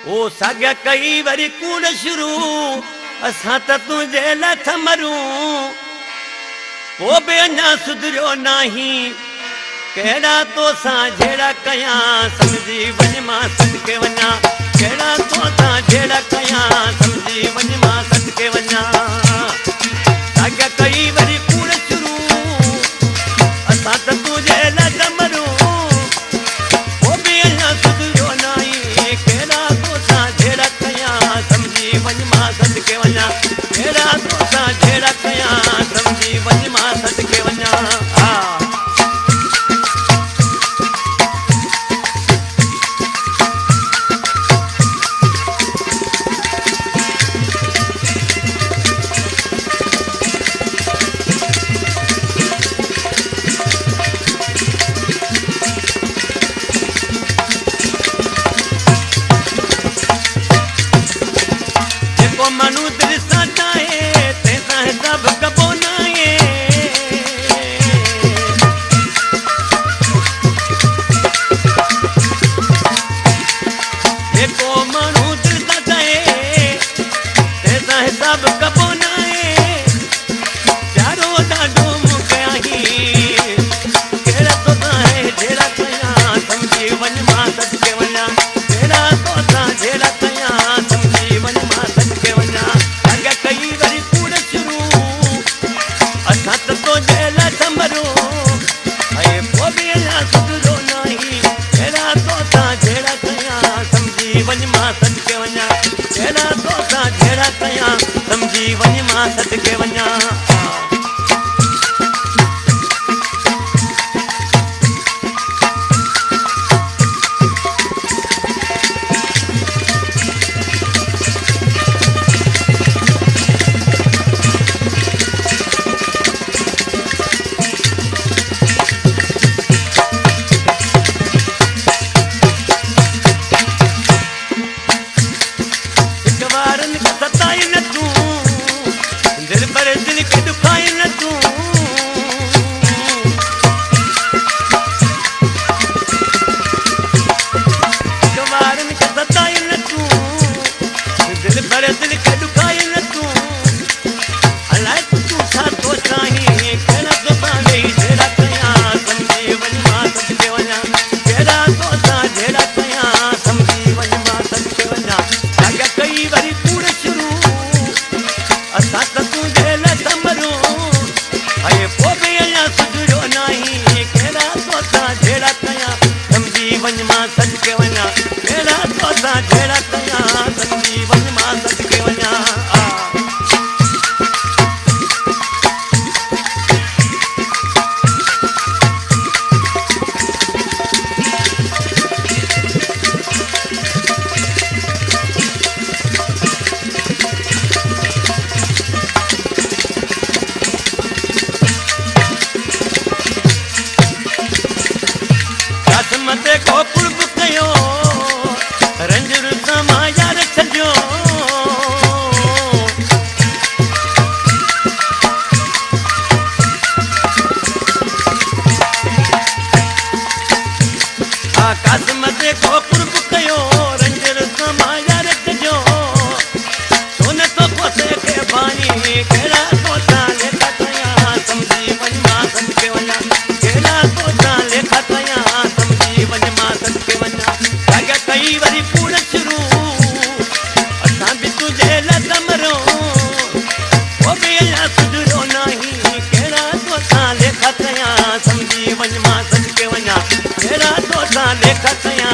ओ साॻिया कई वरी कूड़ शुरू असां त तुंहिंजे लाइ थमरूं पोइ बि अञा सुधरियो नाही कहिड़ा तोसां जहिड़ा कयां सम्झी वञ मां सदके वञा कहिड़ा तोसां जहिड़ा कयां सम्झी वञ मां सदके वञा साॻिया कई वरी कूड़ शुरू असां त तुंहिंजे लाइ थमरूं पोइ बि अञा सुधरियो नाही कहिड़ा तोसां जहिड़ा कयां सम्झी वञ मां सदके वञा कहिड़ा तोसां जहिड़ा कयां सम्झी वञ मां सदके वञा मनु दिल सां चाहे तंहिंसां हिसाब कबो न आहे जेको माण्हू दिल सां चाहे तंहिंसां हिसाब कबो न आहे प्यारो ॾाढो मूंखे आहीं कहिड़ा तोसां जहिड़ा कयां सम्झी वञ मां सदके वञा कहिड़ा तोसां जहिड़ा कयां सम्झी वञ मां सदके वञा साॻिया कई वरी कूड़ शुरू असां त तुंहिंजे लाइ थमरूं ऐं पोइ बि अञा सुधरियो नाही कहिड़ा तोसां जहिड़ा कयां सम्झी वञ मां सदके वञा कहिड़ा तोसां जहिड़ा कयां सम्झी वञ मां सदके वञा सताई न तूं दिल पर दिल के दुखाई न तूं गवारन के सताई न तूं दिल पर दिल के दुखाई न तूं अलाए तूं छा थो चाहीं कहिड़ा तोसां वेही जहिड़ा कयां सम्झी वञ मां सदके वञा कहिड़ा तोसां जहिड़ा कयां सम्झी वञ मां सदके वञा साॻिया कई वरी कूड़ शुरू असां त तुंहिंजे लाइ थमरूं ऐं पोइ बि अञा सुधरियो नाही कहिड़ा तोसां जहिड़ा कयां सम्झी वञ मां सदके वञा कहिड़ा तोसां जहिड़ा कयां सम्झी वञ मां सदके वञा मते को कुर्ब कयो रंजर सां मां यार छॾियो आकाश मते को कुर्ब कयो रंजर सां मां यार छॾियो सोन तो पोते खे बानी कहिड़ा तोसां लेखा कयां सम्झी वञ मां सदके वञा कहिड़ा तोसां लेखा कयां सम्झी वञ मां सदके वञा साॻिया कई वरी कूड़ शुरू असां बि तुंहिंजे लाइ थमरूं पोइ बि अञा सुधरियो नाही कहिड़ा तोसां लेखा कयां सम्झी वञ मां सदके वञा कहिड़ा तोसां लेखा कयां